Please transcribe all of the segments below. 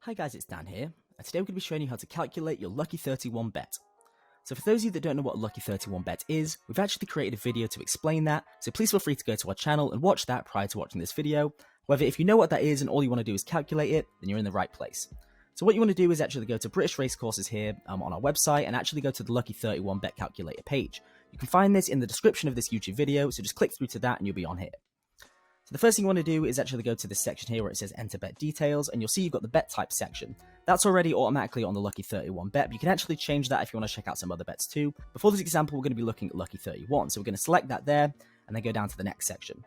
Hi guys, it's Dan here, and today we're going to be showing you how to calculate your Lucky 31 bet. So for those of you that don't know what a Lucky 31 bet is, we've actually created a video to explain that, so please feel free to go to our channel and watch that prior to watching this video. However, if you know what that is and all you want to do is calculate it, then you're in the right place. So what you want to do is actually go to British Racecourses here on our website and actually go to the Lucky 31 bet calculator page. You can find this in the description of this YouTube video, so just click through to that and you'll be on here. So the first thing you want to do is actually go to this section here where it says enter bet details, and you'll see you've got the bet type section. That's already automatically on the Lucky 31 bet, but you can actually change that if you want to check out some other bets too. Before this example, we're going to be looking at Lucky 31, so we're going to select that there and then go down to the next section.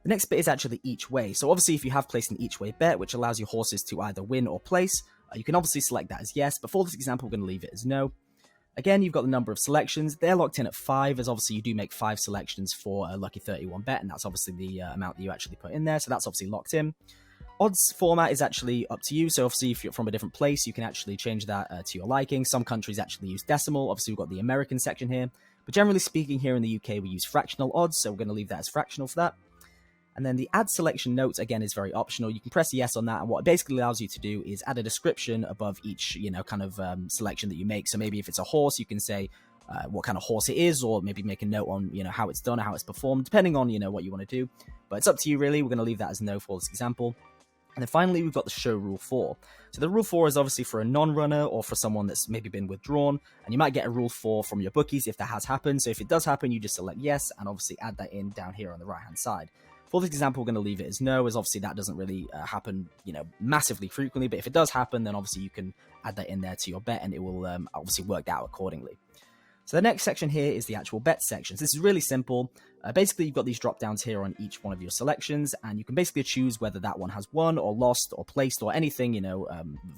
The next bit is actually each way. So obviously if you have placed an each way bet, which allows your horses to either win or place, you can obviously select that as yes, but for this example, we're going to leave it as no. Again, you've got the number of selections. They're locked in at 5, as obviously you do make 5 selections for a Lucky 31 bet, and that's obviously the amount that you actually put in there, so that's obviously locked in. Odds format is actually up to you, so obviously if you're from a different place, you can actually change that to your liking. Some countries actually use decimal. Obviously, we've got the American section here, but generally speaking, here in the UK, we use fractional odds, so we're going to leave that as fractional for that. And then the add selection notes, again, is very optional. You can press yes on that, and what it basically allows you to do is add a description above each, selection that you make. So maybe if it's a horse, you can say what kind of horse it is, or maybe make a note on, how it's done or how it's performed, depending on, what you want to do. But it's up to you, really. We're going to leave that as no for this example. And then finally, we've got the show rule 4. So the rule 4 is obviously for a non-runner or for someone that's maybe been withdrawn, and you might get a rule 4 from your bookies if that has happened. So if it does happen, you just select yes, and obviously add that in down here on the right-hand side. For this example, we're going to leave it as no, as obviously that doesn't really happen, massively frequently. But if it does happen, then obviously you can add that in there to your bet, and it will obviously work out accordingly. So the next section here is the actual bet section. So this is really simple. Basically, you've got these drop downs here on each one of your selections, and you can basically choose whether that one has won or lost or placed or anything,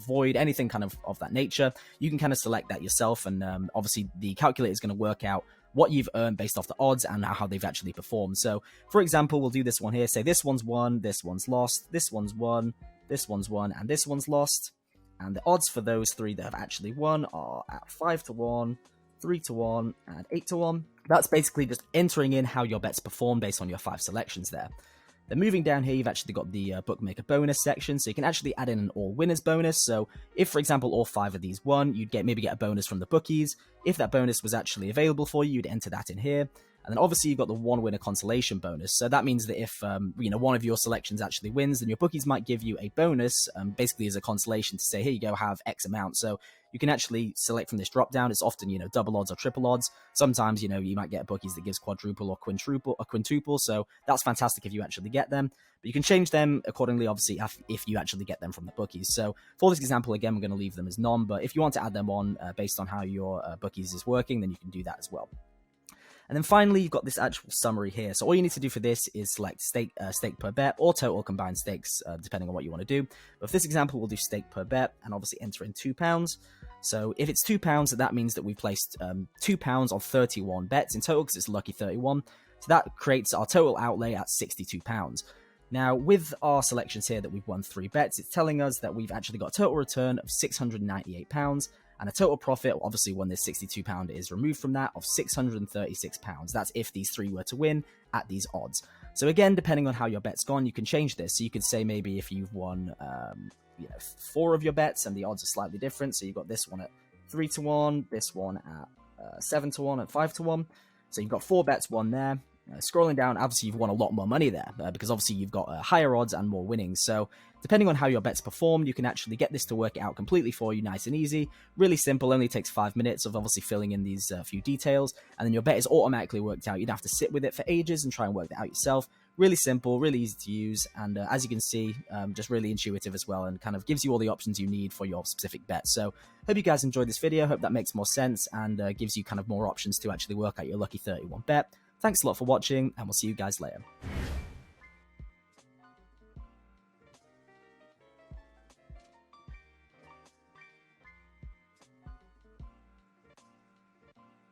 void, anything kind of that nature. You can kind of select that yourself, and obviously the calculator is going to work out what you've earned based off the odds and how they've actually performed. So, for example, we'll do this one here. Say this one's won, this one's lost, this one's won, this one's won, and this one's lost. And the odds for those 3 that have actually won are at 5 to 1, 3 to 1, and 8 to 1. That's basically just entering in how your bets perform based on your 5 selections there. Then moving down here, you've actually got the bookmaker bonus section, so you can actually add in an all winners bonus. So if, for example, all 5 of these won, you'd maybe get a bonus from the bookies. If that bonus was actually available for you, you'd enter that in here. And then obviously you've got the one winner consolation bonus. So that means that if one of your selections actually wins, then your bookies might give you a bonus, basically as a consolation to say, here you go, have X amount. So you can actually select from this drop down. It's often, double odds or triple odds. Sometimes, you might get bookies that gives quadruple or quintuple. So that's fantastic if you actually get them. But you can change them accordingly, obviously, if you actually get them from the bookies. So for this example, again, we're going to leave them as none. But if you want to add them on based on how your bookies is working, then you can do that as well. And then finally, you've got this actual summary here. So all you need to do for this is select stake per bet or total combined stakes, depending on what you want to do. But for this example, we'll do stake per bet and obviously enter in £2. So if it's £2, that means that we've placed £2 on 31 bets in total because it's Lucky 31. So that creates our total outlay at £62. Now, with our selections here that we've won 3 bets, it's telling us that we've actually got a total return of £698. And a total profit, obviously when this £62 is removed from that, of £636. That's if these 3 were to win at these odds. So again, depending on how your bet's gone, you can change this. So you could say maybe if you've won 4 of your bets and the odds are slightly different. So you've got this one at 3 to 1, this one at 7 to 1, and 5 to 1. So you've got 4 bets won there. Scrolling down, obviously you've won a lot more money there because obviously you've got higher odds and more winnings. So depending on how your bets perform, you can actually get this to work it out completely for you, nice and easy. Really simple, only takes 5 minutes of obviously filling in these few details, and then your bet is automatically worked out. You'd have to sit with it for ages and try and work that out yourself. Really simple, really easy to use, and as you can see, just really intuitive as well, and kind of gives you all the options you need for your specific bet. So hope you guys enjoyed this video, hope that makes more sense and gives you kind of more options to actually work out your Lucky 31 bet. Thanks a lot for watching, and we'll see you guys later.